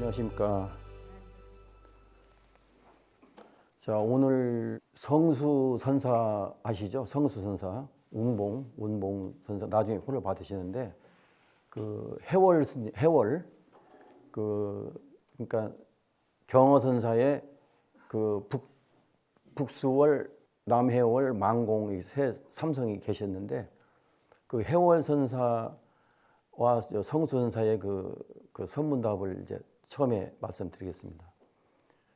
안녕하십니까. 자, 오늘 성수선사 아시죠? 성수선사 운봉 선사 나중에 호를 받으시는데 그 해월 그러니까 경어선사의 그 북수월, 남해월, 망공 이 세 삼성이 계셨는데 그 해월 선사와 성수선사의 그 선문답을 이제 처음에 말씀드리겠습니다.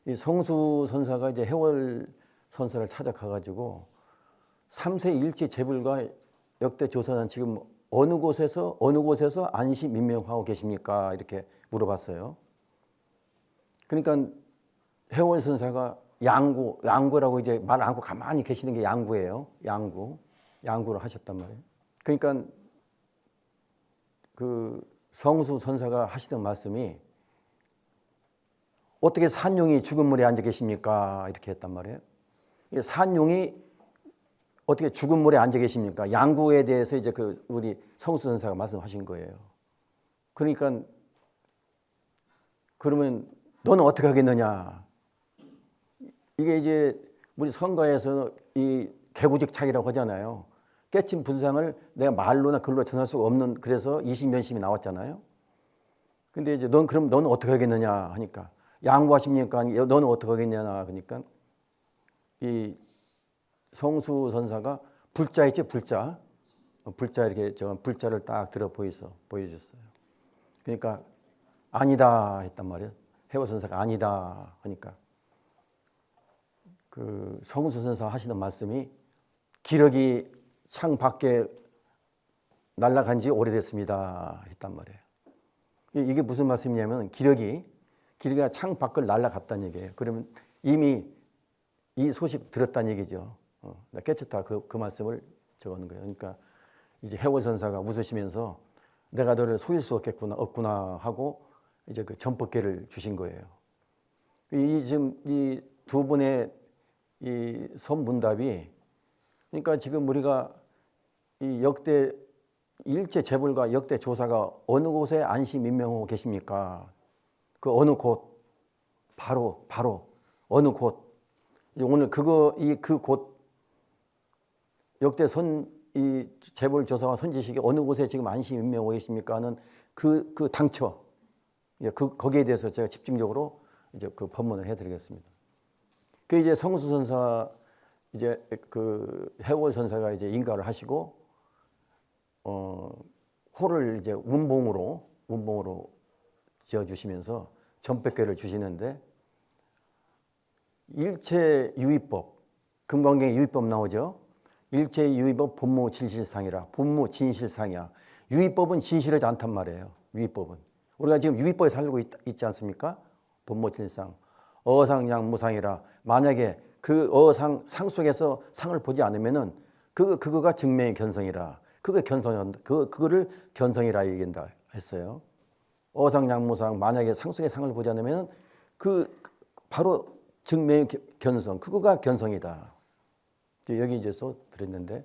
이 성수선사가 이제 해월 선사를 찾아가가지고 3세 일제 재불과 역대 조선은 지금 어느 곳에서 안시 민명하고 계십니까? 이렇게 물어봤어요. 그러니까 해월 선사가 양구라고 이제 말 안 하고 가만히 계시는 게 양구예요. 양구를 하셨단 말이에요. 그러니까 그 성수 선사가 하시던 말씀이 어떻게 산용이 죽은 물에 앉아 계십니까? 이렇게 했단 말이에요. 산용이 어떻게 죽은 물에 앉아 계십니까? 양구에 대해서 이제 그 우리 성수 선사가 말씀하신 거예요. 그러니까 그러면 너는 어떻게 하겠느냐? 이게 이제 우리 선가에서 이 개구직착이라고 하잖아요. 깨친 분상을 내가 말로나 글로 전할 수가 없는, 그래서 이심면심이 나왔잖아요. 근데 이제 그럼 너는 어떻게 하겠느냐 하니까 양구하십니까? 너는 어떻게 하겠냐 그러니까 이 성수 선사가 불자 있죠, 불자 이렇게 저 불자를 딱 들어 보여줬어요. 그러니까 아니다 했단 말이에요. 해월 선사가 아니다 하니까 그 성수 선사 하시는 말씀이 기러기 창 밖에 날아간 지 오래됐습니다 했단 말이에요. 이게 무슨 말씀이냐면 기러기가 창 밖을 날아갔다는 얘기예요. 그러면 이미 이 소식 들었다는 얘기죠. 나 깨쳤다 그 말씀을 적어놓은 거예요. 그러니까 이제 해월 선사가 웃으시면서 내가 너를 속일 수 없구나 하고 이제 그 전법계를 주신 거예요. 지금 이 두 분의 이 선문답이, 그러니까 지금 우리가 이 역대 일제 재벌과 역대 조사가 어느 곳에 안시 민명하고 계십니까? 그 어느 곳, 바로 어느 곳. 오늘 그 곳 역대 이 재벌 조사와 선지식이 어느 곳에 지금 안시 민명하고 계십니까는 그 당처, 거기에 대해서 제가 집중적으로 이제 그 법문을 해드리겠습니다. 그 이제 성수 선사 이제 그 해월 선사가 이제 인가를 하시고 호를 이제 운봉으로 지어 주시면서 전백계를 주시는데 일체유의법, 금강경에 유의법 나오죠. 일체유의법 본무진실상이라. 본무진실상이야. 유의법은 진실하지 않단 말이에요. 유의법은 우리가 지금 유의법에 살고 있지 않습니까? 본무진실상 어상양무상이라. 만약에 그 상 속에서 상을 보지 않으면은 그거가 증명의 견성이라. 그거를 견성이라 얘기한다 했어요. 어상양무상, 만약에 상 속의 상을 보지 않으면 바로 증명의 견성, 그거가 견성이다. 여기 이제 써드렸는데,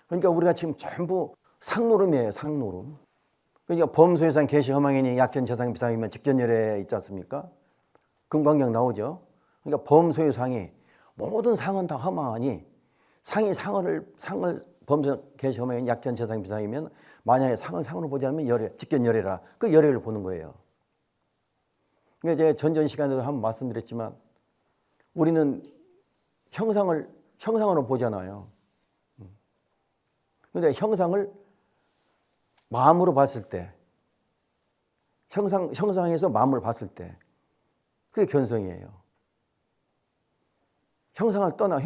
그러니까 우리가 지금 전부 상노름이에요. 상노름. 그러니까 범소유상 개시 허망이니 약견 재상 비상이면 직전열에 있지 않습니까? 금강경 나오죠. 그러니까 범소유상이 모든 상은 다 허망하니 상을 범소 개시 허망이니 약견 재상 비상이면 만약에 상으로 보지 않으면 직견열애라. 그 열애를 보는 거예요. 그러니까 제가 전전 시간에도 한번 말씀드렸지만 우리는 형상으로 보잖아요. 그런데 형상을 마음으로 봤을 때, 형상에서 마음을 봤을 때, 그게 견성이에요. 형상을 떠날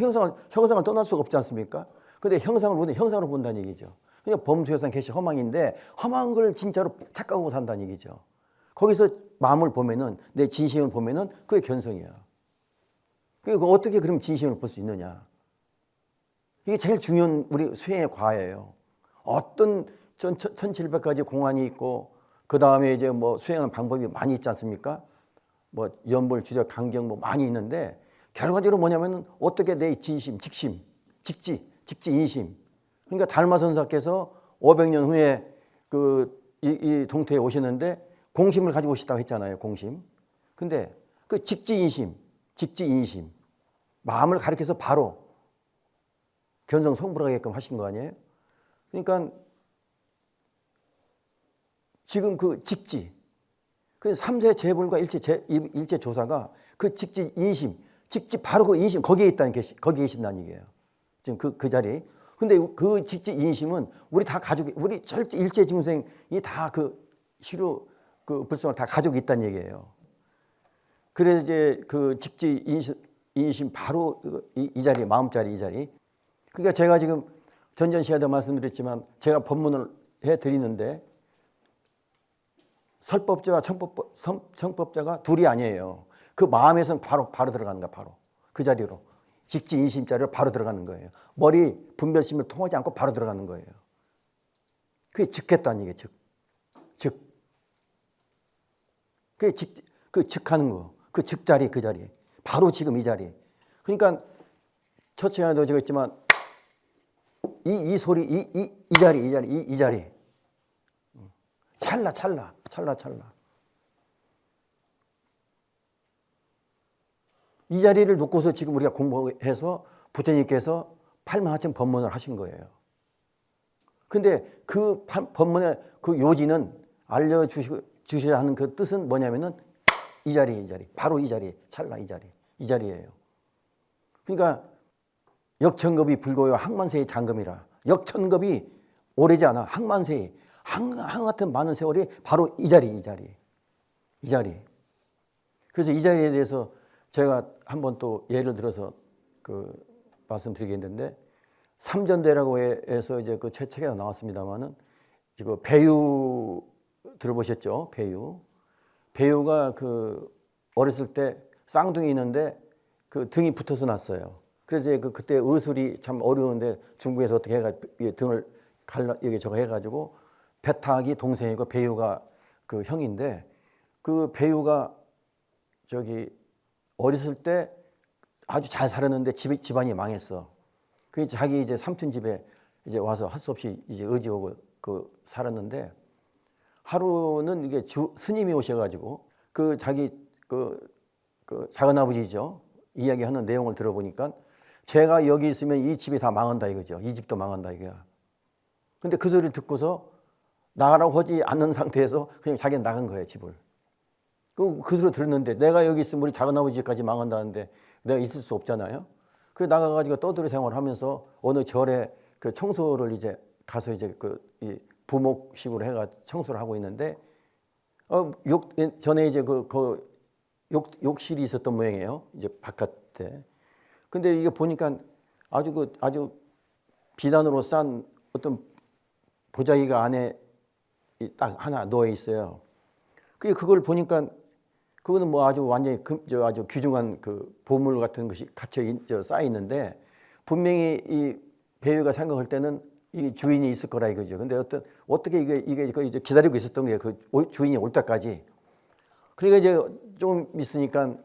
수가 없지 않습니까? 근데 형상으로 본다는 얘기죠. 그러니까 범수여상 개시 허망인데, 허망한 걸 진짜로 착각하고 산다는 얘기죠. 거기서 마음을 보면은, 내 진심을 보면은 그게 견성이야. 그러니까 어떻게 그럼 진심을 볼 수 있느냐? 이게 제일 중요한 우리 수행의 과예요. 어떤 1700가지 공안이 있고, 그 다음에 이제 뭐 수행하는 방법이 많이 있지 않습니까? 뭐 연불, 주력, 강경 뭐 많이 있는데, 결과적으로 뭐냐면은 어떻게 내 진심, 직지, 인심. 그러니까 달마선사께서 500년 후에 이 동토에 오시는데 공심을 가지고 오시다고 했잖아요. 공심. 근데 그 직지인심, 마음을 가리켜서 바로 견성성불하게끔 하신 거 아니에요? 그러니까 지금 그 직지, 그 삼세 재불과 일체 조사가 그 직지 인심, 직지 바로 그 인심 거기에 거기에 계신다는 얘기예요. 지금 그 자리. 근데 그 직지 인심은 우리 다 가족이, 우리 절대 일체 중생이 다 그 시루 그 불성을 다 가족이 있다는 얘기예요. 그래서 이제 그 직지 인심 바로 이 자리, 마음자리 이 자리. 그러니까 제가 지금 전전 시간에도 말씀드렸지만 제가 법문을 해 드리는데 설법자와 청법자가 둘이 아니에요. 그 마음에서 바로 들어가는 거야. 바로 그 자리로 직지 인심 자리로 바로 들어가는 거예요. 머리 분별심을 통하지 않고 바로 들어가는 거예요. 그게 즉했다는 얘기예요. 즉 그게 그 즉하는 거, 그 즉자리, 그 자리, 바로 지금 이 자리. 그러니까 첫 시간에도 제가 했지만 이 소리, 이 자리. 찰나. 이 자리를 놓고서 지금 우리가 공부해서 부처님께서 8만하천 법문을 하신 거예요. 근데 그 법문의 그 요지는 알려주셔야 하는 그 뜻은 뭐냐면은 이 자리. 바로 이 자리. 찰나 이 자리예요. 그러니까 역천겁이 불고요. 항만세의 장금이라. 역천겁이 오래지 않아. 항만세의. 항 같은 많은 세월이 바로 이 자리. 그래서 이 자리에 대해서 제가 한번 또 예를 들어서 그 말씀드리겠는데 삼전대라고 해서 이제 그 책에 나왔습니다만은 이거 배유 들어보셨죠? 배유가 그 어렸을 때 쌍둥이 있는데 그 등이 붙어서 났어요. 그래서 그때 의술이 참 어려운데 중국에서 어떻게 해가 등을 여기 저거 해가지고 배탁이 동생이고 배유가 그 형인데 그 배유가 저기 어렸을 때 아주 잘 살았는데 집안이 망했어. 그 자기 이제 삼촌 집에 이제 와서 할 수 없이 이제 의지하고 그 살았는데 하루는 이게 스님이 오셔가지고 그 자기 그 작은아버지죠. 이야기하는 내용을 들어보니까 제가 여기 있으면 이 집이 다 망한다 이거죠. 이 집도 망한다 이거야. 근데 그 소리를 듣고서 나가라고 하지 않는 상태에서 그냥 자기는 나간 거예요, 집을. 그 소리 들었는데 내가 여기 있으면 우리 작은아버지 집까지 망한다는데 내가 있을 수 없잖아요. 그 나가가지고 떠들이 생활을 하면서 어느 절에 그 청소를 이제 가서 이제 이 부목식으로 해가 청소를 하고 있는데 전에 이제 욕실이 있었던 모양이에요. 이제 바깥에. 근데 이게 보니까 아주 비단으로 싼 어떤 보자기가 안에 딱 하나 누워 있어요. 그걸 보니까 그거는 뭐 아주 완전히 아주 귀중한 그 보물 같은 것이 쌓여 있는데 분명히 이 배우가 생각할 때는 이 주인이 있을 거라 이거죠. 근데 어떻게 이게 이제 기다리고 있었던 거예요. 그 주인이 올 때까지. 그러니까 이제 좀 있으니까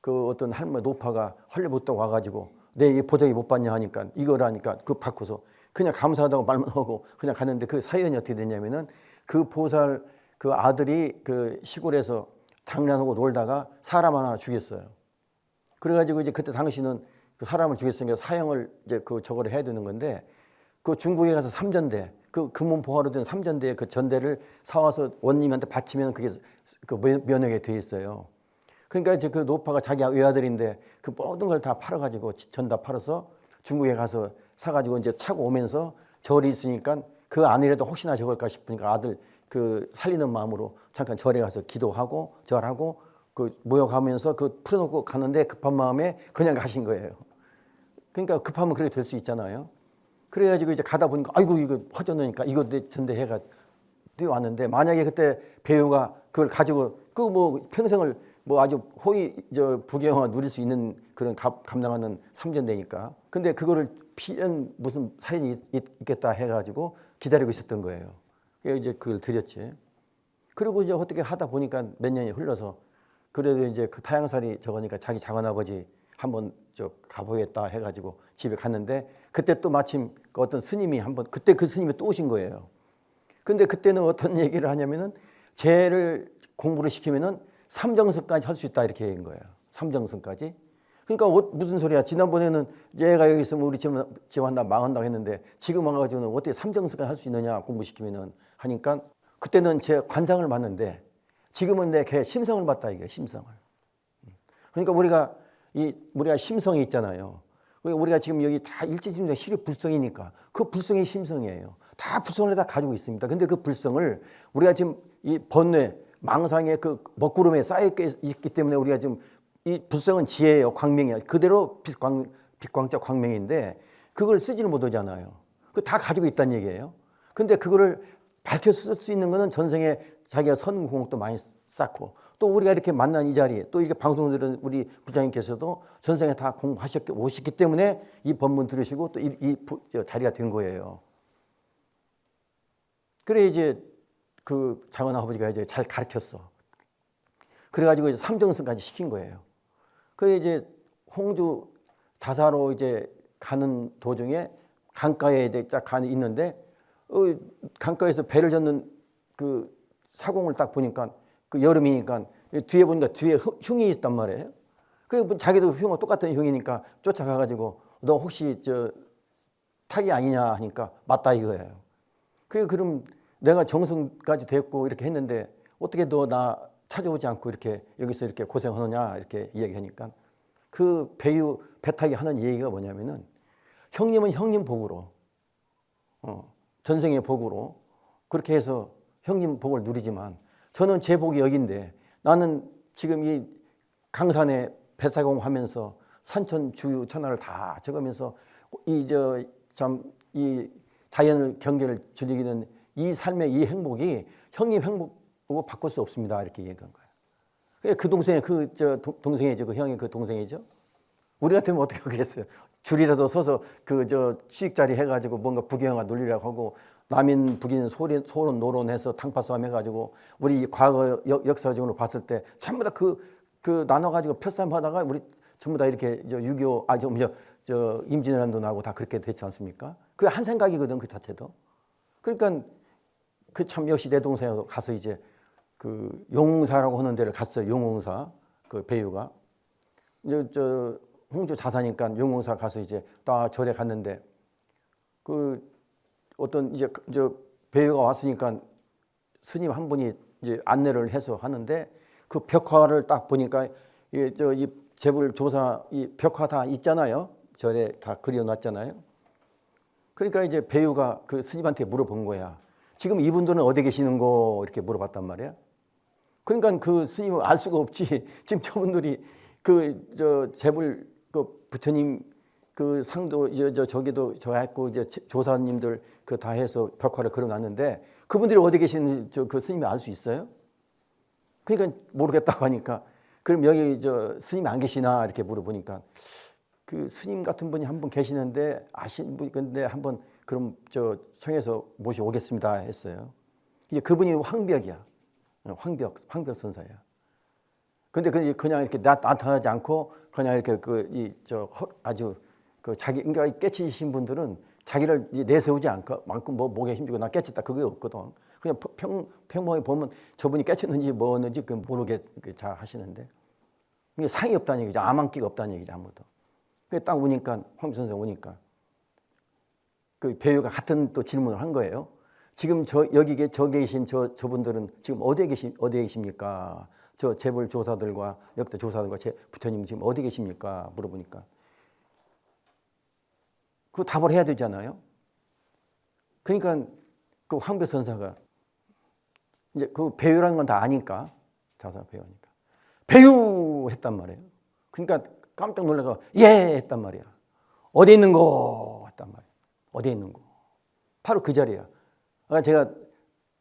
그 어떤 할머니 노파가 헐레부터 와가지고 내 이 보자기 못 봤냐 하니까 이거라니까 그 받고서 그냥 감사하다고 말만 하고 그냥 갔는데 그 사연이 어떻게 됐냐면은 그 보살 그 아들이 그 시골에서 장난하고 놀다가 사람 하나 죽였어요. 그래가지고 이제 그때 당시는 그 사람을 죽였으니까 사형을 이제 그 저거를 해야 되는 건데 그 중국에 가서 삼전대 그 금은 봉화로 된 삼전대의 그 전대를 사와서 원님한테 바치면 그게 그 면역에 돼 있어요. 그러니까 이제 그 노파가 자기 외아들인데 그 모든 걸 다 팔아가지고 전 다 팔아서 중국에 가서 사가지고 이제 차고 오면서 절이 있으니까 그 안이라도 혹시나 저걸까 싶으니까 아들 그 살리는 마음으로 잠깐 절에 가서 기도하고 절하고 그 모여가면서 그 풀어놓고 가는데 급한 마음에 그냥 가신 거예요. 그러니까 급하면 그렇게 될 수 있잖아요. 그래가지고 이제 가다 보니까 아이고 이거 허전하니까 이거 내 전대 해가 뛰어왔는데 만약에 그때 배우가 그걸 가지고 그 뭐 평생을 뭐 아주 호의 부귀영화 누릴 수 있는 그런 감당하는 삼전대니까. 근데 그거를 피한 무슨 사연이 있겠다 해가지고 기다리고 있었던 거예요. 이제 그걸 드렸지. 그리고 이제 어떻게 하다 보니까 몇 년이 흘러서 그래도 이제 그 타양살이 저거니까 자기 작은아버지 한번 가보겠다 해가지고 집에 갔는데 그때 또 마침 그 어떤 스님이 그때 그 스님이 또 오신 거예요. 근데 그때는 어떤 얘기를 하냐면은 쟤를 공부를 시키면은 삼정승까지 할 수 있다 이렇게 얘기한 거예요. 삼정승까지. 그러니까 무슨 소리야. 지난번에는 얘가 여기 있으면 우리 집안 다 망한다고 했는데 지금 와가지고는 어떻게 삼정승까지 할 수 있느냐 공부시키면은 하니까 그때는 제 관상을 봤는데 지금은 내 걔 심성을 봤다 이게 심성을. 그러니까 우리가 심성이 있잖아요. 우리가 지금 여기 다 일지심성 시력 불성이니까 그 불성이 심성이에요. 다 불성을 다 가지고 있습니다. 근데 그 불성을 우리가 지금 이 번뇌 망상의 그 먹구름에 쌓여 있기 때문에 우리가 지금 이 불성은 지혜예요. 광명이야. 그대로 빛광자 광명인데 그걸 쓰지를 못하잖아요. 그 다 가지고 있다는 얘기예요. 근데 그거를 밝혀 쓸 수 있는 거는 전생에 자기가 선공도 많이 쌓고 또 우리가 이렇게 만난 이 자리 또 이렇게 방송 들은 우리 부장님께서도 전생에 다 오셨기 때문에 이 법문 들으시고 또 이 자리가 된 거예요. 그래 이제 그 장원 아버지가 이제 잘 가르쳤어. 그래가지고 이제 삼정승까지 시킨 거예요. 그 이제 홍주 자사로 이제 가는 도중에 강가에 이제 딱 있는데 강가에서 배를 젓는 그 사공을 딱 보니까 그 여름이니까 뒤에 보니까 뒤에 흉이 있단 말이에요. 그 자기도 흉과 똑같은 흉이니까 쫓아가가지고 너 혹시 저 탁이 아니냐 하니까 맞다 이거예요. 그럼 내가 정승까지 됐고 이렇게 했는데 어떻게 너 나 찾아오지 않고 이렇게 여기서 이렇게 고생하느냐 이렇게 이야기하니까 그 배타기 하는 얘기가 뭐냐면은 형님은 형님 복으로 전생의 복으로 그렇게 해서 형님 복을 누리지만 저는 제 복이 여기인데 나는 지금 이 강산에 배사공 하면서 산천 주유 천하를 다 적으면서 이 자연을 경계를 즐기는 이 삶의 이 행복이 형님 행복으로 바꿀 수 없습니다. 이렇게 얘기한 거예요. 그 동생이 동생이죠. 그 형이 그 동생이죠. 우리 같으면 어떻게 하겠어요? 줄이라도 서서 취직자리 해가지고 뭔가 부경화 놀리라고 하고 남인 북인 소론 노론해서 탕파싸움 해가지고 우리 과거 역사적으로 봤을 때 전부 다 그 나눠가지고 표싸움하다가 우리 전부 다 이렇게 6.25 임진왜란도 나고 다 그렇게 됐지 않습니까? 그 한 생각이거든 그 자체도. 그러니까 그 참 역시 내 동생하고 가서 이제 그 용웅사라고 하는 데를 갔어요. 용웅사 그 배우가 홍주 자사니까 용웅사 가서 이제 딱 절에 갔는데 그 어떤 이제 배우가 왔으니까 스님 한 분이 이제 안내를 해서 하는데 그 벽화를 딱 보니까 이 재불 조사 이 벽화 다 있잖아요. 절에 다 그려놨잖아요. 그러니까 이제 배우가 그 스님한테 물어본 거야. 지금 이분들은 어디 계시는 거 이렇게 물어봤단 말이야. 그러니까 그 스님은 알 수가 없지. 지금 저분들이 재불 그 부처님 그 상도 저기도 저 했고 이제 조사님들 그 다 해서 벽화를 그려놨는데 그분들이 어디 계시는지 그 스님이 알 수 있어요? 그러니까 모르겠다고 하니까 그럼 여기 스님이 안 계시나 이렇게 물어보니까 그 스님 같은 분이 한 분 계시는데 아시는 분이 근데 한번 그럼 청해서 모셔오겠습니다 했어요. 이제 그분이 황벽이야. 황벽 선사야. 근데 그냥 이렇게 나타나지 않고 그냥 이렇게 아주 자기 그러니까 깨치신 분들은 자기를 내세우지 않고 목에 힘주고 나 깨쳤다 그게 없거든. 그냥 평범하게 보면 저분이 깨쳤는지 뭐였는지 모르게 잘 하시는데 이게 상이 없다는 얘기죠. 암안기가 없다는 얘기죠. 아무도. 딱 오니까 황 선생 오니까 그 배우가 같은 또 질문을 한 거예요. 지금 여기 계신 저분들은 지금 어디에 계십니까? 저 재벌 조사들과 역대 조사들과 제 부처님 지금 어디 계십니까? 물어보니까 그 답을 해야 되잖아요. 그러니까 그 황배 선사가 이제 그 배우라는 건 다 아니까 자사 배우니까 배우 했단 말이에요. 그러니까 깜짝 놀라서 예 했단 말이야. 어디 있는 거 했단 말이야. 어디 있는 거. 바로 그 자리야. 그러니까 제가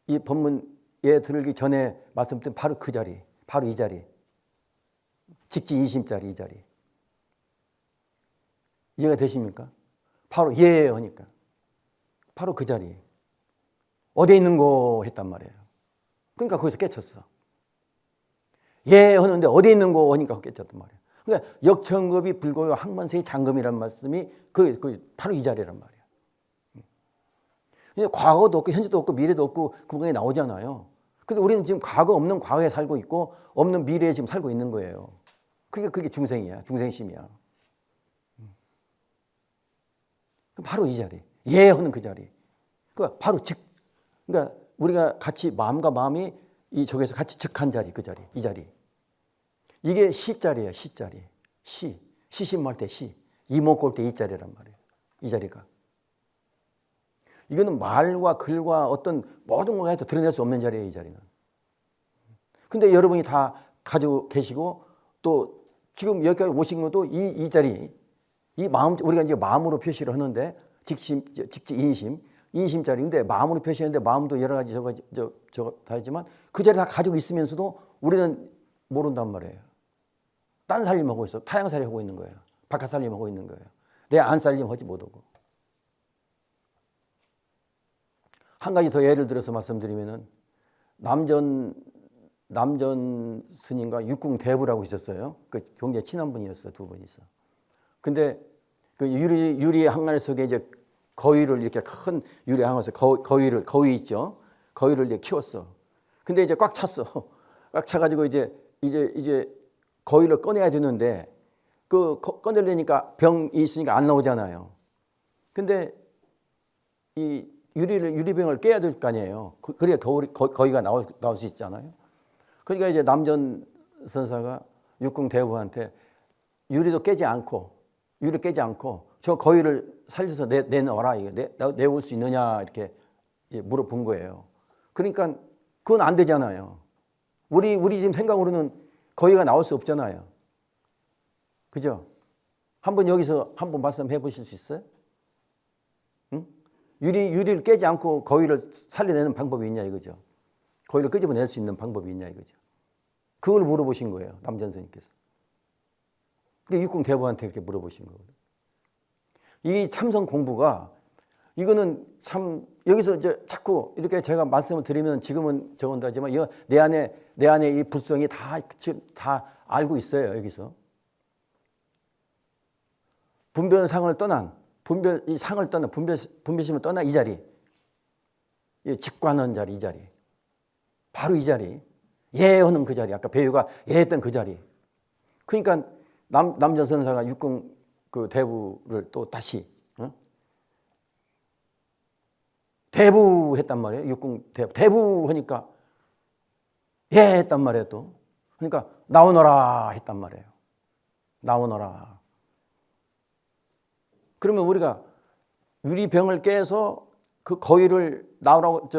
이 법문에 들기 전에 말씀드린 바로 그 자리. 바로 이 자리. 직지 20자리 이 자리. 이해가 되십니까? 바로 예 하니까. 바로 그 자리. 어디 있는 거 했단 말이에요. 그러니까 거기서 깨쳤어. 예 하는데 어디 있는 거 하니까 깨쳤단 말이에요. 그러니까 역천급이 불고요 항만세의 장금이란 말씀이 바로 이 자리란 말이에요. 과거도 없고 현재도 없고 미래도 없고 그 부분에 나오잖아요. 근데 우리는 지금 과거 없는 과거에 살고 있고 없는 미래에 지금 살고 있는 거예요. 그게 중생이야. 중생심이야. 바로 이 자리. 예하는 그 자리. 그러니까 바로 그러니까 우리가 같이 마음과 마음이 이 저기서 같이 즉한 자리, 그 자리, 이 자리. 이게 시자리예요, 시자리. 시심할 때 시. 이목구 올 때 이 자리란 말이에요. 이 자리가. 이거는 말과 글과 어떤 모든 걸 해도 드러낼 수 없는 자리예요, 이 자리는. 근데 여러분이 다 가지고 계시고 또 지금 여기까지 오신 것도 이 자리, 이 마음, 우리가 이제 마음으로 표시를 하는데 인심 자리인데 마음으로 표시하는데 마음도 여러 가지 저거 다 있지만 그 자리 다 가지고 있으면서도 우리는 모른단 말이에요. 딴 살림하고 있어. 타향살이 하고 있는 거예요. 바깥 살림하고 있는 거예요. 내 안 살림 하지 못하고. 한 가지 더 예를 들어서 말씀드리면은 남전 스님과 육궁대부라고 있었어요. 그 굉장히 친한 분이었어요. 두 분이서. 근데 그 유리 항아리 속에 이제 거위를 이렇게 큰 유리 항아리에서 거위 있죠. 거위를 이제 키웠어. 근데 이제 꽉 찼어. 꽉 차가지고 이제 거위를 꺼내야 되는데 그 꺼내려니까 병이 있으니까 안 나오잖아요. 근데 이 유리병을 깨야 될 거 아니에요. 그래야 거위가 나올 수 있잖아요. 그러니까 이제 남전 선사가 육궁대부한테 유리 깨지 않고 저 거위를 살려서 내놓아라. 내올 수 있느냐 이렇게 물어본 거예요. 그러니까 그건 안 되잖아요. 우리 지금 생각으로는 거위가 나올 수 없잖아요. 그죠? 여기서 한번 말씀해 보실 수 있어요? 응? 유리를 깨지 않고 거위를 살려내는 방법이 있냐 이거죠. 거위를 끄집어낼 수 있는 방법이 있냐 이거죠. 그걸 물어보신 거예요. 남전 스님께서. 그게 육궁대부한테 이렇게 물어보신 거거든요. 이 참선 공부가 이거는 참 여기서 이제 자꾸 이렇게 제가 말씀을 드리면 지금은 적은다 하지만 내 안에 이 불성이 다 알고 있어요. 여기서 분별심을 떠난 분별심을 떠난 이 자리, 직관하는 자리, 이 자리, 바로 이 자리, 예하는 그 자리, 아까 배우가 예했던 그 자리. 그러니까 남전 선사가 육궁 그 대부를 또 다시 대부했단 말이에요. 육궁 대부하니까 예 했단 말이에요. 또 그러니까 나오너라 했단 말이에요. 나오너라. 그러면 우리가 유리병을 깨서 그 거위를 나오라고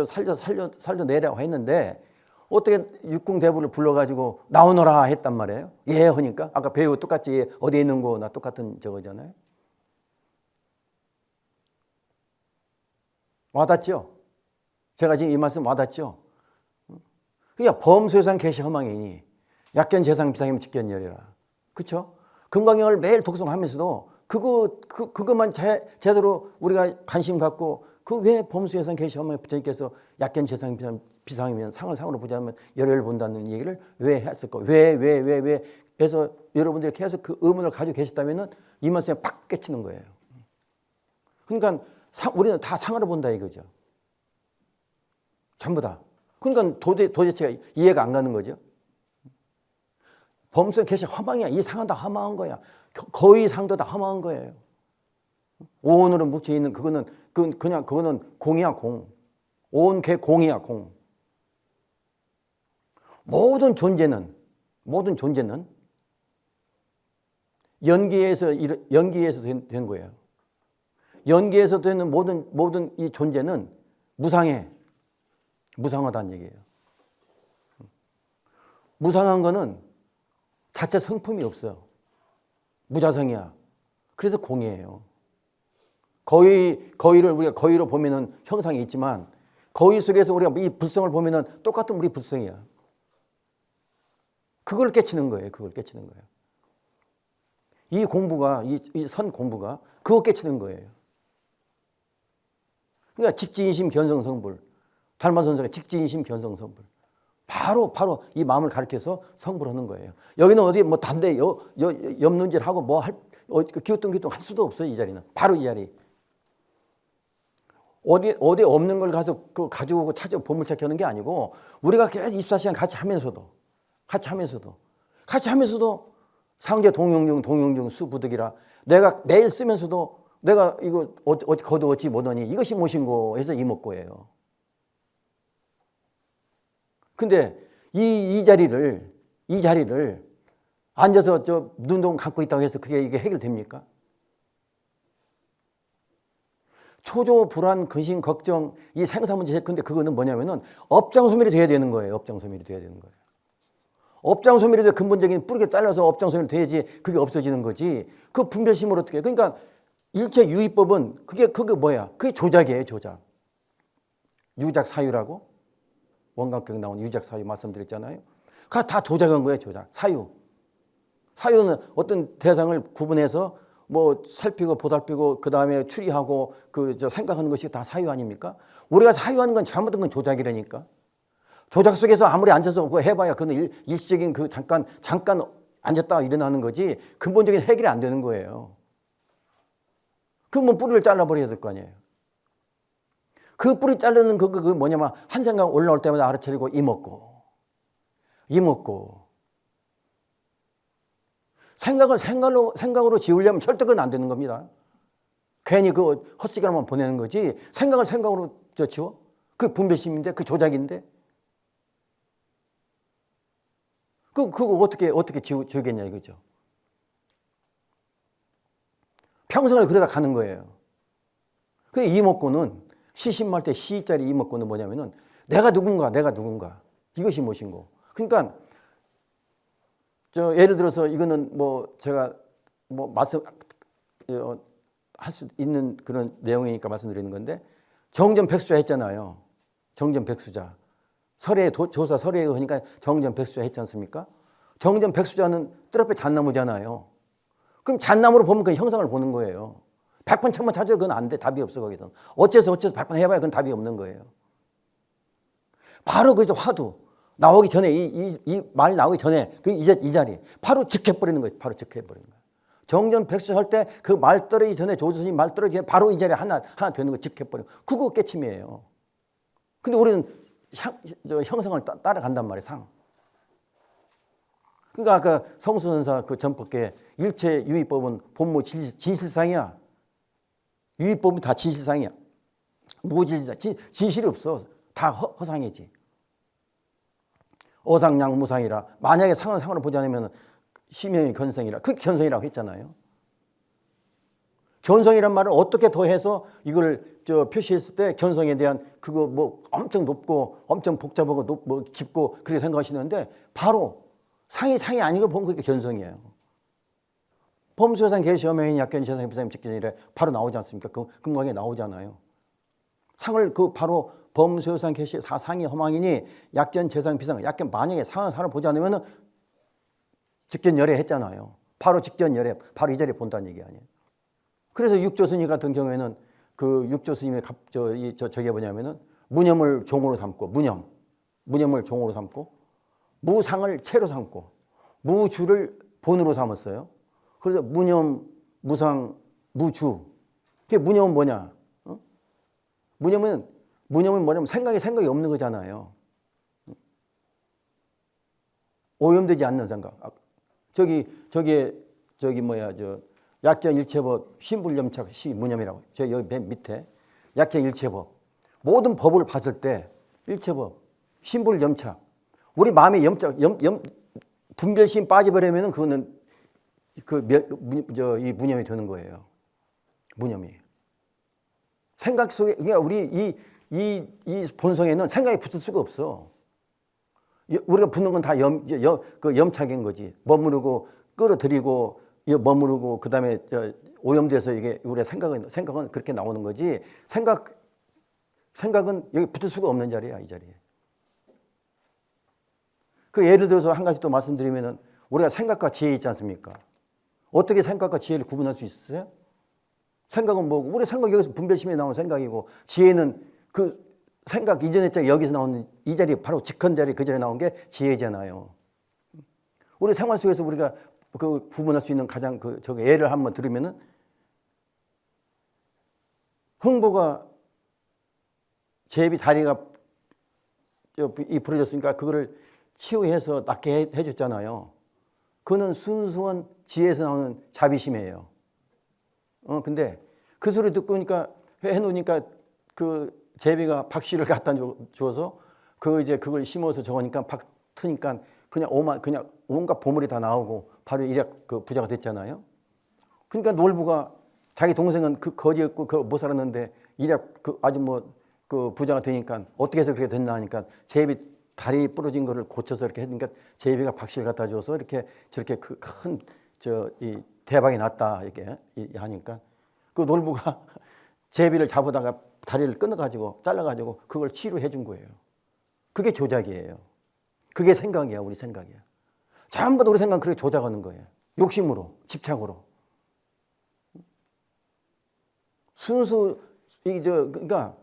살려내라고 했는데 어떻게 육궁대부를 불러가지고 나오너라 했단 말이에요. 예 하니까 아까 배우 똑같이 어디에 있는 거나 똑같은 저거잖아요. 와닿죠? 제가 지금 이 말씀 와닿죠? 그러니까 범소유상 개시 허망이니 약견 재상 비상이면 직견열이라. 그렇죠? 금강경을 매일 독송하면서도 그것만 제대로 우리가 관심 갖고 그 왜 범수에선 계시면 부처님께서 약견 재상 비상이면 상으로 보자면 열애를 본다는 얘기를 왜 했을까? 왜 해서 여러분들이 계속 그 의문을 가지고 계시다면은 이 말씀에 팍 깨치는 거예요. 그러니까 우리는 다 상으로 본다 이거죠. 전부 다. 그러니까 도대체가 이해가 안 가는 거죠. 범수에 계시 허망이야. 이 상은 다 허망한 거야. 거의 상도 다 허망한 거예요. 오온으로 묻혀 있는 그거는 공이야 공. 온 개 공이야 공. 모든 존재는 연기에서 된 거예요. 연기에서 되는 모든 이 존재는 무상하다는 얘기예요. 무상한 거는 자체 성품이 없어요. 무자성이야. 그래서 공이에요. 거위를 우리가 거위로 보면은 형상이 있지만 거위 속에서 우리가 이 불성을 보면은 똑같은 우리 불성이야. 그걸 깨치는 거예요. 이 공부가 이 선 공부가 그거 깨치는 거예요. 그러니까 직지인심 견성성불. 달마 선생가 직지인심 견성성불. 바로 이 마음을 가르쳐서 성불하는 거예요. 여기는 어디 뭐 담대 옆눈질 하고 기우뚱 할 수도 없어요. 이 자리는 바로 이 자리. 어디 없는 걸 가서 가지고 오고 찾아 보물찾기 하는 게 아니고 우리가 계속 24시간 같이 하면서도 상제 동용중 수부득이라 내가 매일 쓰면서도 내가 이거 어디 거두었지 뭐더니 이것이 무엇인고 해서 이목고예요. 근데 이 자리를 앉아서 저 눈동 감고 있다고 해서 이게 해결됩니까? 초조, 불안, 근심, 걱정, 이 생사 문제. 근데 그거는 뭐냐면은 업장소멸이 돼야 되는 거예요. 업장소멸이 돼야 되는 거예요. 업장소멸이 돼 근본적인 뿌리가 잘라서 업장소멸이 돼야지 그게 없어지는 거지. 그 분별심을 어떻게 해. 그러니까 일체 유의법은 그게 뭐야? 그게 조작이에요, 조작. 유작사유라고 원각경 나온 유작사유 말씀드렸잖아요. 그거 다 조작한 거예요, 조작. 사유는 어떤 대상을 구분해서 뭐 살피고 보살피고 그 다음에 추리하고 생각하는 것이 다 사유 아닙니까? 우리가 사유하는 건 잘못된 건 조작이라니까. 조작 속에서 아무리 앉아서 그거 해봐야 그건 일시적인 잠깐 앉았다가 일어나는 거지 근본적인 해결이 안 되는 거예요. 그러면 뿌리를 잘라버려야 될 거 아니에요. 그 뿌리 자르는 그 뭐냐면 한 생각 올라올 때마다 알아차리고 이먹고 생각으로 지우려면 절대 그건 안 되는 겁니다. 괜히 그 헛시간만 보내는 거지 생각으로 지워? 그 분별심인데 그 조작인데 그거 어떻게 지우겠냐 이거죠. 평생을 그러다 가는 거예요. 그 이목구는 시신말 때 시자리 이목구는 뭐냐면은 내가 누군가 이것이 무엇인고. 그러니까 예를 들어서 이거는 뭐 제가 뭐 할 수 있는 그런 내용이니까 말씀드리는 건데 정전백수자 했잖아요. 정전백수자. 조사 설에 의하니까 정전백수자 했지 않습니까? 정전백수자는 뜰 앞에 잣나무잖아요. 그럼 잣나무로 보면 그 형상을 보는 거예요. 100번 1000번 찾아도 그건 안 돼. 답이 없어 거기서. 어째서 100번 해봐야 그건 답이 없는 거예요. 바로 거기서 화두 나오기 전에 이 말 나오기 전에 이 자리 바로 즉해버리는 거예요. 바로 즉해버리는 거예요. 정전백수 할 때 그 말 떨어지기 전에 조수님 말 떨어지기 전에 바로 이 자리에 하나 되는 거 즉해버리는 거예요. 그거 깨침이에요. 근데 우리는 형상을 따라간단 말이에요. 상. 그러니까 아까 성수선사 그 전법계 일체 유의법은 본무 진실상이야. 유의법은 다 진실상이야. 무진실상. 진실이 없어. 다 허상이지. 어상양 무상이라. 만약에 상으로 보지 않으면 심형이 견성이라. 그 견성이라고 했잖아요. 견성이란 말을 어떻게 더해서 이걸 표시했을 때 견성에 대한 그거 뭐 엄청 높고 엄청 복잡하고 뭐 깊고 그렇게 생각하시는데 바로 상이 아닌 걸 보면 그게 견성이에요. 범수여상 계시어명인 약견 재상이 부사님 직견이래 바로 나오지 않습니까? 금강에 나오잖아요. 상을 바로 범수여상 계시 사상이 허망이니 약견 재상 비상 약견 만약에 상을 보지 않으면 직견열애 했잖아요. 바로 직견열애 바로 이 자리에 본다는 얘기 아니에요. 그래서 육조스님 같은 경우에는 그 육조스님의 저게 뭐냐면은 무념을 종으로 삼고 무념을 종으로 삼고 무상을 채로 삼고 무주를 본으로 삼았어요. 그래서 무념, 무상, 무주. 그게 무념은 뭐냐? 무념은 뭐냐면 생각이 없는 거잖아요. 오염되지 않는 생각. 약견 일체법 신불염착 시무념이라고. 여기 맨 밑에 약견 일체법. 모든 법을 봤을 때 일체법 신불염착. 우리 마음에 분별심 빠져버리면은 그거는 이 무념이 되는 거예요. 무념이. 생각 속에, 그러니까 우리 이 본성에는 생각이 붙을 수가 없어. 우리가 붙는 건 다 염착인 거지. 머무르고, 끌어들이고, 머무르고, 그 다음에 오염돼서 이게 우리의 생각은 그렇게 나오는 거지. 생각은 여기 붙을 수가 없는 자리야, 이 자리에. 예를 들어서 한 가지 또 말씀드리면은 우리가 생각과 지혜 있지 않습니까? 어떻게 생각과 지혜를 구분할 수 있어요? 생각은 뭐고, 우리 생각 여기서 분별심에 나온 생각이고, 지혜는 그 생각 이전에 여기서 나오는 이 자리, 바로 직헌 자리 그 자리에 나온 게 지혜잖아요. 우리 생활 속에서 우리가 구분할 수 있는 가장 예를 한번 들으면은 흥부가 제비 다리가 이 부러졌으니까 그거를 치유해서 낫게 해줬잖아요. 그거는 순수한 지혜에서 나오는 자비심이에요. 근데 그 소리 듣고 해놓으니까 그 제비가 박씨를 갖다 줘서 이제 그걸 심어서 저거니까 박 트니까 그냥 온갖 보물이 다 나오고 바로 일약 그 부자가 됐잖아요. 그러니까 놀부가 자기 동생은 그 거지였고 못 살았는데 일약 아주 그 부자가 되니까 어떻게 해서 그렇게 됐나 하니까 제비 다리 부러진 거를 고쳐서 이렇게 했으니까 제비가 박씨를 갖다 줘서 이렇게 저렇게 그 큰 이 대박이 났다 이렇게 하니까 그 놀부가 제비를 잡으다가 다리를 끊어가지고 잘라가지고 그걸 치료해 준 거예요. 그게 조작이에요. 그게 생각이야, 우리 생각이야. 전부 다 우리 생각은 그렇게 조작하는 거예요. 욕심으로, 집착으로. 그러니까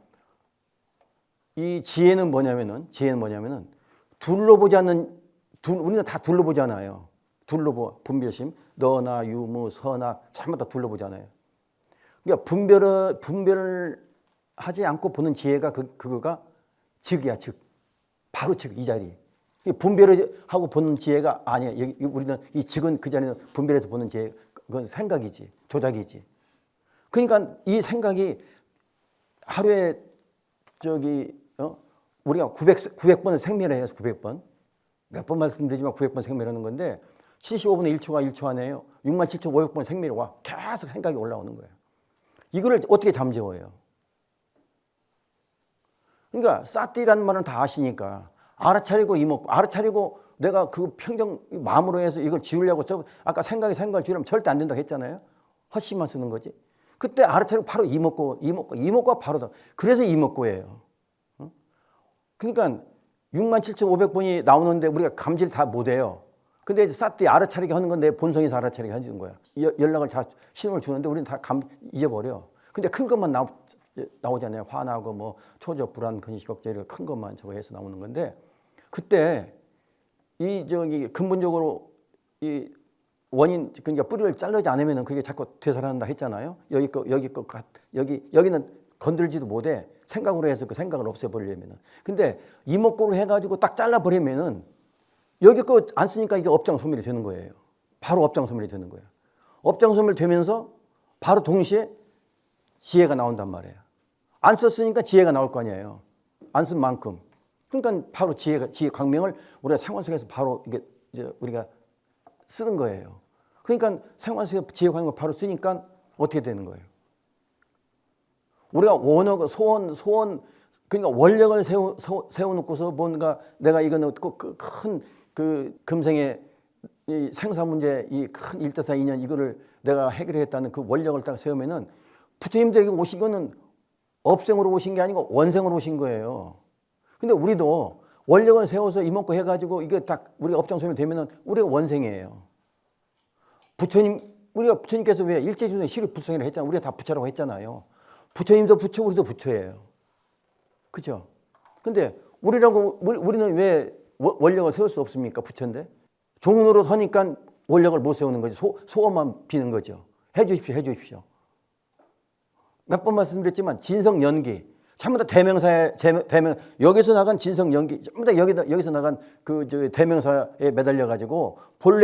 이 지혜는 뭐냐면은 둘러보지 않는, 우리는 다 둘러보잖아요. 분별심, 너나 유무, 선악, 전부 다 둘러보잖아요. 그러니까 분별을 하지 않고 보는 지혜가 그거가 즉이야, 즉. 바로 즉, 이 자리. 분별을 하고 보는 지혜가 아니야. 우리는 이 즉은 그 자리는 분별해서 보는 지혜, 그건 생각이지, 조작이지. 그러니까 이 생각이 하루에 우리가 900번을 생멸해요. 900번. 몇 번 말씀드리지만 900번 생멸하는 건데 75분의 1초가 1초 안에요. 67,500번 생멸이 와. 계속 생각이 올라오는 거예요. 이거를 어떻게 잠재워요? 그러니까 싸띠라는 말은 다 아시니까 알아차리고 이먹고, 알아차리고 내가 그 평정 마음으로 해서 이걸 지우려고 아까 생각을 지우려면 절대 안 된다고 했잖아요. 헛심만 쓰는 거지. 그때 알아차리고 바로 이먹고가 바로 그래서 이먹고예요. 그러니까 67,500번이 나오는데 우리가 감지를 다 못해요. 근데 이제 싸띠 알아차리게 하는 건 내 본성에서 알아차리게 해주는 거야. 연락을 다 신호를 주는데 우리는 다 잊어버려. 근데 큰 것만 나오잖아요. 화나고 초적, 불안, 근심, 걱정 이런 큰 것만 저거 해서 나오는 건데 그때 근본적으로 이 원인, 그러니까 뿌리를 자르지 않으면 그게 자꾸 되살아난다 했잖아요. 여기는 건들지도 못해. 생각으로 해서 그 생각을 없애버리려면은. 근데 이목구를 해가지고 딱 잘라버리면은 여기 거 안 쓰니까 이게 업장소멸이 되는 거예요. 바로 업장소멸이 되는 거예요. 업장소멸 되면서 바로 동시에 지혜가 나온단 말이에요. 안 썼으니까 지혜가 나올 거 아니에요. 안 쓴 만큼. 그러니까 바로 지혜 광명을 우리가 생활 속에서 바로 이게 이제 우리가 쓰는 거예요. 그러니까 생활 속에 지혜 광명을 바로 쓰니까 어떻게 되는 거예요? 우리가 원어, 소원, 그러니까 원력을 세워놓고서 뭔가 내가 이거는 큰 금생의 이 생사 문제, 이 큰 일대사 인연 이거를 내가 해결했다는 그 원력을 딱 세우면은 부처님들에게 오신 거는 업생으로 오신 게 아니고 원생으로 오신 거예요. 근데 우리도 원력을 세워서 이먹고 해가지고 이게 딱 우리가 업장소멸 되면은 우리가 원생이에요. 우리가 부처님께서 왜 일제중에 시륵불성이라고 했잖아요. 우리가 다 부처라고 했잖아요. 부처님도 부처, 우리도 부처예요. 그죠? 근데 우리는 왜 원력을 세울 수 없습니까? 부처인데. 종으로 서니까 원력을 못 세우는 거지. 소원만 비는 거죠. 해 주십시오. 몇 번 말씀드렸지만 진성연기. 전부 다 여기서 나간 진성연기. 전부 다 여기서 나간 대명사에 매달려가지고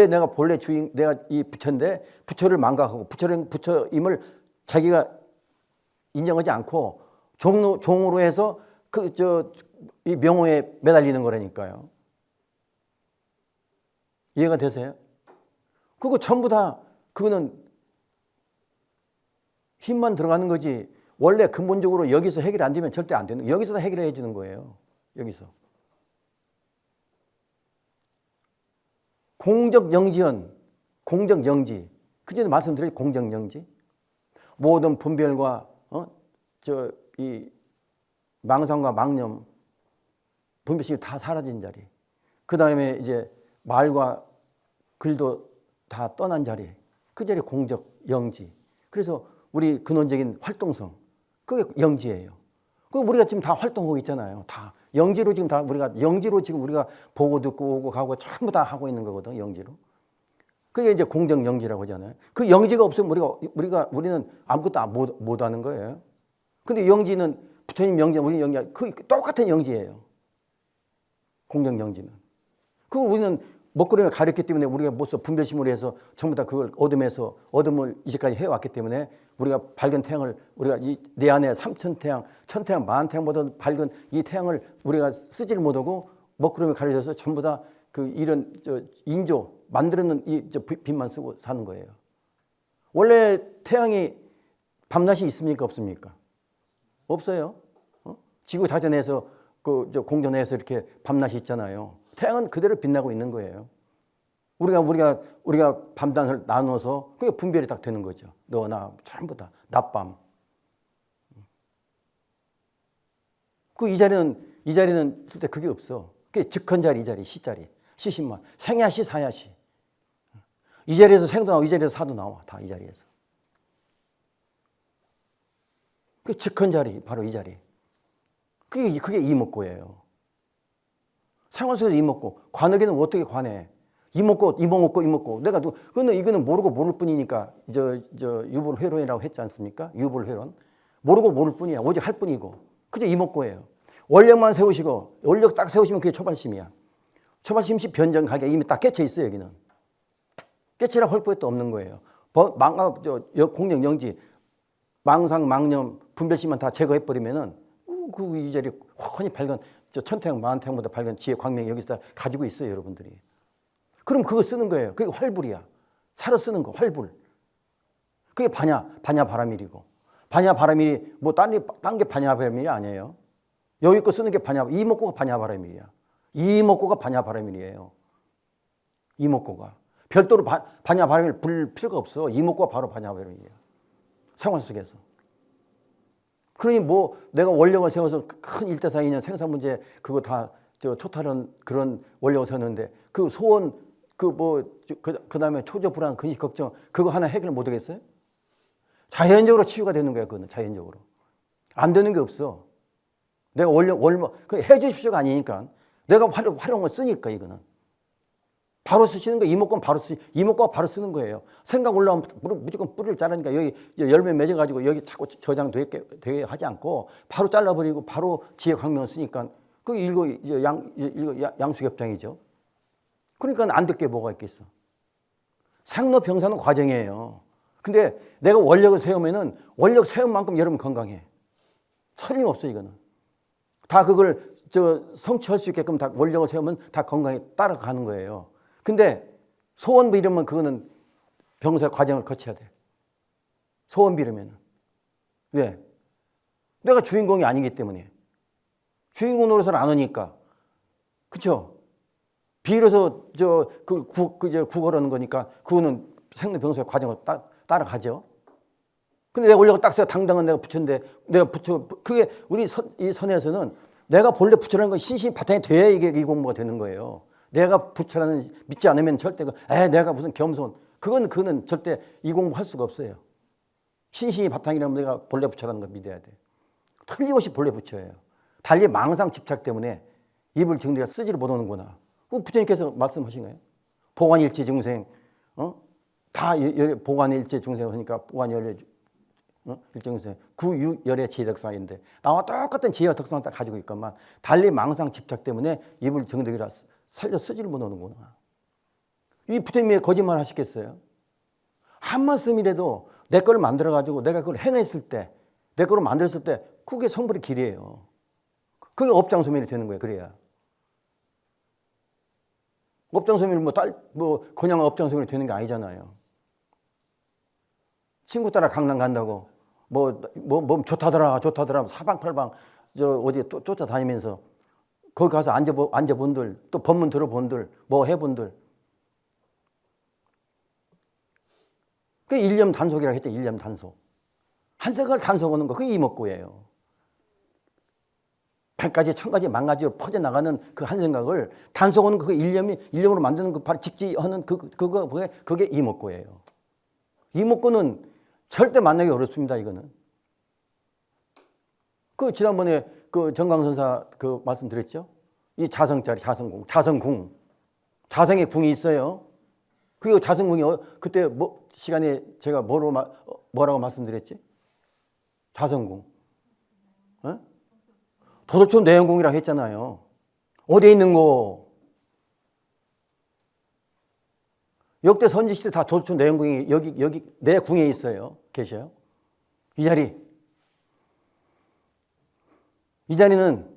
내가 주인, 내가 이 부처인데 부처를 망각하고 부처임을 자기가 인정하지 않고 종으로 해서 이 명호에 매달리는 거라니까요. 이해가 되세요? 그거 전부 다 그거는 힘만 들어가는 거지. 원래 근본적으로 여기서 해결 안 되면 절대 안 되는 거예요. 여기서 다 해결해 주는 거예요. 여기서. 공적영지현, 공적영지. 그전에 말씀드렸죠. 공적영지. 모든 분별과 이 망상과 망념, 분별심이 다 사라진 자리. 그 다음에 이제 말과 글도 다 떠난 자리. 그 자리 공적 영지. 그래서 우리 근원적인 활동성. 그게 영지예요. 그럼 우리가 지금 다 활동하고 있잖아요. 다 영지로 지금 우리가 보고 듣고 오고 가고 전부 다 하고 있는 거거든. 영지로. 그게 이제 공적 영지라고 하잖아요. 그 영지가 없으면 우리는 아무것도 못 하는 거예요. 근데 영지는 부처님 영지, 우리 영지, 그 똑같은 영지예요. 공정 영지는. 그거 우리는 먹구름에 가렸기 때문에 우리가 못써 분별심으로 해서 전부 다 그걸 어둠에서 어둠을 이제까지 해왔기 때문에 우리가 밝은 태양을 우리가 내 안에 3,000태양, 1,000태양, 10,000태양보다 밝은 이 태양을 우리가 쓰지를 못하고 먹구름에 가려져서 전부 다 그 이런 인조 만들어놓은 이 빛만 쓰고 사는 거예요. 원래 태양이 밤낮이 있습니까 없습니까? 없어요. 지구 자전에서 그 공전에서 이렇게 밤낮이 있잖아요. 태양은 그대로 빛나고 있는 거예요. 우리가 밤낮을 나눠서 그게 분별이 딱 되는 거죠. 너, 나, 전부 다 낮밤. 그 이 자리는 절대 그게 없어. 그게 즉헌 자리, 이 자리, 시자리, 시신만, 생야시, 사야시. 이 자리에서 생도 나와, 이 자리에서 사도 나와, 다 이 자리에서. 그 즉헌 자리, 바로 이 자리. 그게 이목고예요. 생활 속에서 이목고, 관에게는 어떻게 관해? 이목고, 이목고. 내가 이거는 모르고 모를 뿐이니까, 유불회론이라고 했지 않습니까? 유불회론. 모르고 모를 뿐이야. 오직 할 뿐이고. 그저 이목고예요. 원력만 세우시고, 원력 딱 세우시면 그게 초반심이야. 초반심시 변정 가게 이미 딱 깨쳐 있어요, 여기는. 깨치라 할 것도 없는 거예요. 공력 영지, 망상, 망념, 분별심만 다 제거해버리면은, 이 자리 훤히 밝은, 1,000태양, 10,000태양보다 밝은 지혜 광명이 여기서 다 가지고 있어요, 여러분들이. 그럼 그거 쓰는 거예요. 그게 활불이야. 살아 쓰는 거, 활불. 그게 반야바라밀이고. 반야바라밀이 뭐 딴 게 반야바라밀이 아니에요. 여기 거 쓰는 게 이목고가 반야바라밀이야. 이목고가 반야바라밀이에요. 이목고가. 별도로 반야바라밀 불 필요가 없어. 이목고가 바로 반야바라밀이야. 생활 속에서. 그러니 뭐 내가 원력을 세워서 큰 일대사인연 생산 문제 그거 다 초탈한 그런 원력을 세웠는데 그 소원 그다음에 초저 불안 근심 걱정 그거 하나 해결 못 하겠어요? 자연적으로 치유가 되는 거야. 그거는 자연적으로. 안 되는 게 없어. 내가 그 해 주십시오가 아니니까 내가 활용을 쓰니까 이거는. 바로 쓰시는 거 이목구가 바로 쓰는 거예요. 생각 올라오면 무조건 뿌리를 자르니까 여기 열매 맺어가지고 여기 자꾸 저장되게 하지 않고 바로 잘라버리고 바로 지혜 광명을 쓰니까 그 양수ገብ장이죠. 그러니까 안 될 게 뭐가 있겠어. 생로병사는 과정이에요. 근데 내가 원력을 세우면은 원력 세운 만큼 여러분 건강해. 틀림없어 이거는. 다 그걸 성취할 수 있게끔 다 원력을 세우면 다 건강에 따라가는 거예요. 근데 소원 비르면 그거는 병사 과정을 거쳐야 돼. 소원 비르면은. 왜? 내가 주인공이 아니기 때문에. 주인공 노릇을 안 하니까. 그쵸? 비로소 구걸하는 거니까 그거는 생로병사의 과정을 따라가죠. 근데 내가 원력을 딱 써서 당당한 내가 부처인데 내가 그게 우리 이 선에서는 내가 본래 부처라는 건 신심이 바탕이 돼야 이게 이 공부가 되는 거예요. 내가 부처라는 믿지 않으면 절대 내가 무슨 겸손 그거는 절대 이 공부할 수가 없어요. 신심이 바탕이라면 내가 본래 부처라는 걸 믿어야 돼. 틀림없이 본래 부처예요. 달리 망상 집착 때문에 입을 정리가 쓰지를 못하는구나. 부처님께서 말씀하신 거예요. 보관일체 중생, 다 보관일체 중생 하니까 보관열의 일정생 구육열의 지혜 덕상인데 나와 똑같은 지혜와 덕상을 다 가지고 있건만 달리 망상 집착 때문에 입을 정득이라 살려 쓰지를 못하는구나. 이 부처님이 거짓말 하시겠어요? 한 말씀이라도 내 걸 만들어가지고 내가 그걸 해냈을 때 내 거로 만들었을 때 그게 성불의 길이에요. 그게 업장소멸이 되는 거예요. 그래야. 업장소멸이 그냥 업장소멸이 되는 게 아니잖아요. 친구 따라 강남 간다고 좋다더라 사방팔방 어디에 쫓아다니면서 거기 가서 앉아본들 또 법문 들어본들 뭐 해본들 그게 일념 단속이라고 했죠. 일념 단속. 한 생각을 단속하는 거 그게 이목구예요. 100가지 1000가지 만가지로 퍼져나가는 그 한 생각을 단속하는 그게 일념으로 만드는 그 바로 직지하는 그게 이목구예요. 이목구는 절대 만나기 어렵습니다. 이거는. 지난번에 정강선사 말씀드렸죠. 이 자성짜리 자성궁. 자성의 궁이 있어요. 그 자성궁이 그때 시간에 제가 뭐라고 말씀드렸지? 자성궁. 도서촌 내연궁이라고 했잖아요. 어디에 있는 거? 역대 선지시대 다 도서촌 내연궁이 여기 내 궁에 있어요. 계셔요. 이 자리는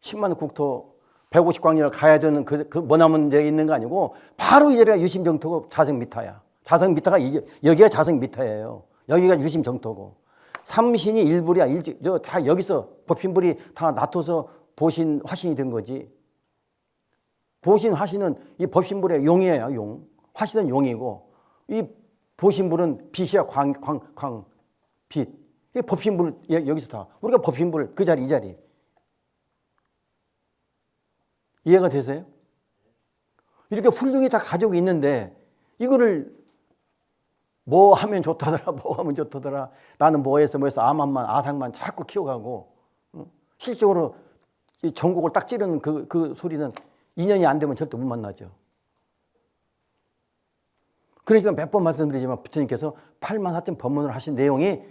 10만 국토 150광년을 가야 되는 그 머나먼 데에 있는 거 아니고 바로 이 자리가 유심정토고 자성미타야. 자성미타가 여기가 자성미타예요. 여기가 유심정토고. 삼신이 일불이야. 다 여기서 법신불이 다 나토서 보신 화신이 된 거지. 보신 화신은 이 법신불의 용이에요. 용. 화신은 용이고 이 보신불은 빛이야. 빛. 이 법신불 여기서 다. 우리가 법신불 그 자리 이 자리. 이해가 되세요? 이렇게 훌륭히 다 가지고 있는데 이거를 뭐 하면 좋다더라, 뭐 하면 좋다더라. 나는 뭐해서 아상만 자꾸 키워가고 실적으로 전곡을 딱 찌르는 그 소리는 인연이 안 되면 절대 못 만나죠. 그러니까 몇 번 말씀드리지만 부처님께서 84,000 법문을 하신 내용이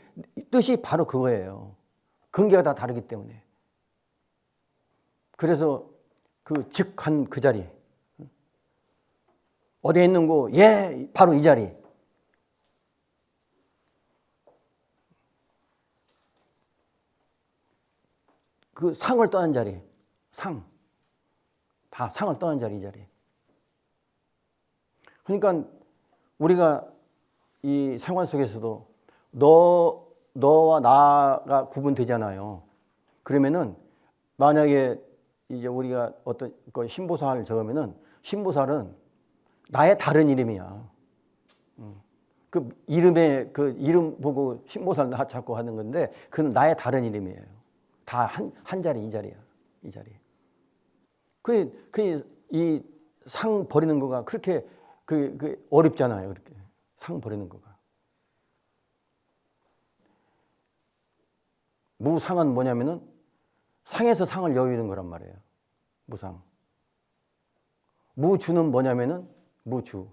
뜻이 바로 그거예요. 근계가 다 다르기 때문에. 그래서 그 즉한 그 자리. 어디에 있는 거? 예, 바로 이 자리. 그 상을 떠난 자리. 다 상을 떠난 자리, 이 자리. 그러니까 우리가 이 생활 속에서도 너와 나가 구분되잖아요. 그러면은 만약에 이제 우리가 어떤 그 신보살을 적으면은 신보살은 나의 다른 이름이야. 그 이름에 그 이름 보고 신보살 나 자꾸 하는 건데 그는 나의 다른 이름이에요. 다 한 자리 이 자리야. 이 자리. 이 상 버리는 거가 그렇게 그 어렵잖아요. 그렇게 상 버리는 거가. 무상은 뭐냐면은 상에서 상을 여유는 거란 말이에요. 무상. 무주는 뭐냐면은 무주.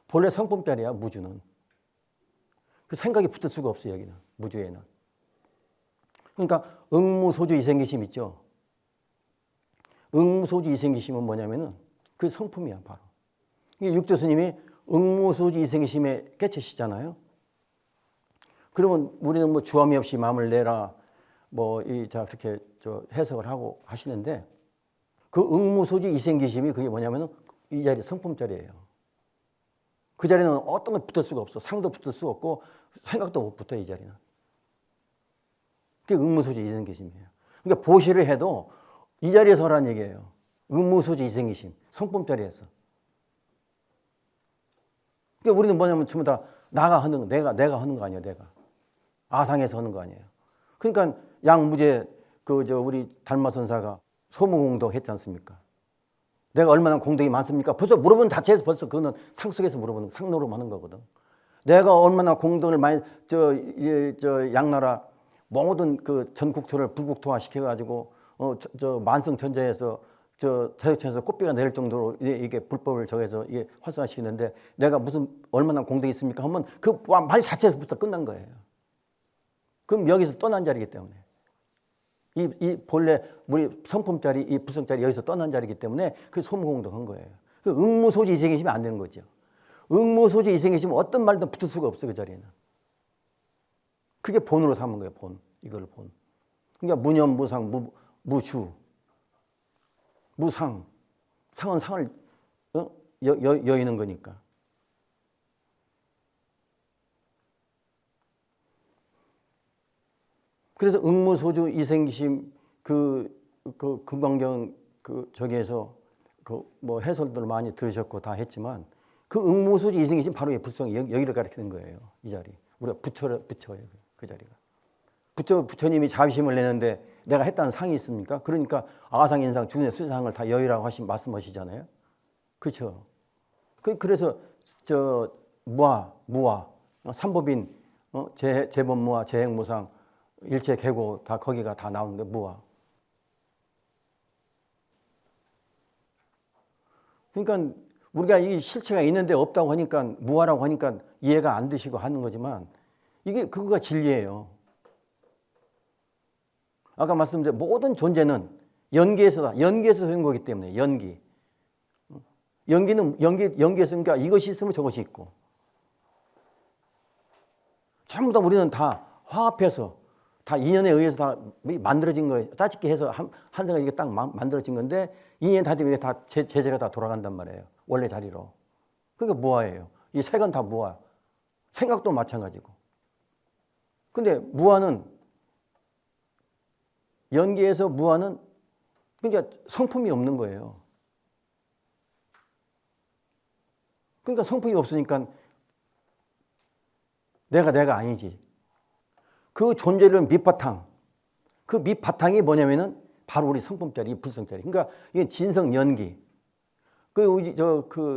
본래 성품짜리야 무주는. 그 생각이 붙을 수가 없어요. 여기는 무주에는. 그러니까 응무소주 이생기심 있죠. 응무소주 이생기심은 뭐냐면은 그 성품이야 바로. 육조 스님이 응무소주 이생기심에 깨치시잖아요. 그러면 우리는 뭐 주함이 없이 마음을 내라 그렇게 해석을 하고 하시는데 그 응무소주 이생기심이 그게 뭐냐면은 이 자리 성품자리예요. 그 자리는 어떤 것 붙을 수가 없어. 상도 붙을 수 없고 생각도 못 붙어 이 자리는. 그게 응무소주 이생기심이에요. 그러니까 보시를 해도 이 자리에서 하라는 얘기예요. 응무소주 이생기심 성품자리에서. 그러니까 우리는 뭐냐면 전부 다 나가 하는 거, 내가 하는 거 아니에요. 내가 아상에서 하는 거 아니에요. 그러니까 양무제 우리 달마선사가 소무공덕 했지 않습니까? 내가 얼마나 공덕이 많습니까? 벌써 물어보는 자체에서 벌써 그거는 상속에서 물어보는 상노로 하는 거거든. 내가 얼마나 공덕을 많이 양나라 모든 그 전국토를 불국토화 시켜가지고 만성천자에서 대역천에서 꽃비가 내릴 정도로 이게 불법을 정해서 이게 활성화시키는데 내가 무슨 얼마나 공덕이 있습니까? 하면 그 말 자체에서부터 끝난 거예요. 그럼 여기서 떠난 자리이기 때문에 이 본래 우리 성품자리 이 부성자리 여기서 떠난 자리이기 때문에 그 소무공덕한 거예요. 그 응무소지 이생기시면 안 되는 거죠. 응무소지 이생기시면 어떤 말도 붙을 수가 없어 그 자리에는. 그게 본으로 삼은 거예요. 본. 이걸 본. 그러니까 무념, 무상, 무주, 무상. 상은 상을 여의는 거니까. 그래서 응무소주 이생기심 금강경 저기에서 해설들을 많이 들으셨고 다 했지만 그 응무소주 이생기심 바로 불성이 여기를 가리키는 거예요. 이 자리. 우리가 부처예요. 그 자리가. 부처님이 자비심을 내는데 내가 했다는 상이 있습니까? 그러니까 아상인상 주의 수상을 다 여의라고 말씀하시잖아요. 그렇죠. 그래서 무아 삼법인 재범무아 재행무상 일체 개고 다 거기가 다 나오는 게 무아. 그러니까 우리가 이 실체가 있는데 없다고 하니까 무아라고 하니까 이해가 안 되시고 하는 거지만 이게 그거가 진리예요. 아까 말씀드린 모든 존재는 연기에서 되는 거기 때문에 연기에서 그러니까 이것이 있으면 저것이 있고 전부 다 우리는 다 화합해서 다 인연에 의해서 다 만들어진 거예요. 따집게 해서 한 생각 이게 딱 만들어진 건데 인연 다 되면 이게 다 제자리가 다 돌아간단 말이에요. 원래 자리로. 그러니까 무아예요. 이 색은 다 무아. 생각도 마찬가지고. 근데 무아는 연기에서 무아는 그러니까 성품이 없는 거예요. 그러니까 성품이 없으니까 내가 아니지. 그 존재를 밑바탕. 그 밑바탕이 뭐냐면은 바로 우리 성품짜리, 불성짜리. 그러니까 이게 진성 연기.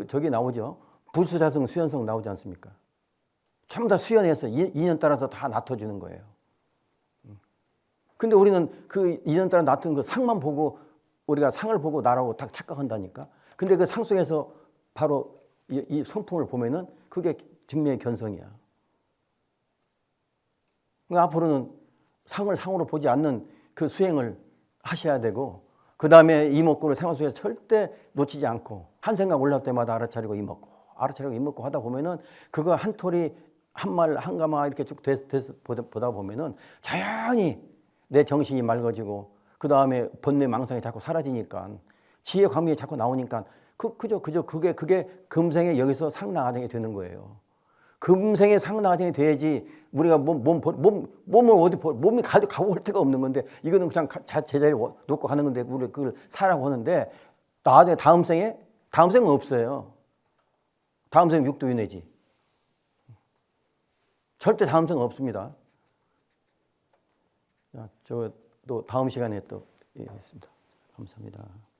저기 나오죠. 부수자성, 수연성 나오지 않습니까? 전부 다 수연해서 인연 따라서 다 나눠주는 거예요. 근데 우리는 그 인연 따라 나쁜 그 상만 보고 우리가 상을 보고 나라고 딱 착각한다니까. 근데 그 상 속에서 바로 이 성품을 보면은 그게 증명의 견성이야. 그러니까 앞으로는 상을 상으로 보지 않는 그 수행을 하셔야 되고, 그 다음에 이목구를 생활 속에서 절대 놓치지 않고 한 생각 올라올 때마다 알아차리고 이목구 하다 보면은 그거 한 톨이 한 말 한 가마 이렇게 쭉 보다 보면은 자연히 내 정신이 맑아지고 그 다음에 번뇌 망상이 자꾸 사라지니까 지혜 광명이 자꾸 나오니까 그저 그게 금생에 여기서 상나가정이 되는 거예요. 금생에 상나가정이 돼야지 우리가 몸이 가고 올 데가 없는 건데 이거는 그냥 제자리에 놓고 가는 건데 우리 그걸 사라고 하는데 나중에 다음 생은 없어요. 다음 생은 육도윤회지. 절대 다음 생은 없습니다. 또 다음 시간에 또 하겠습니다. 감사합니다.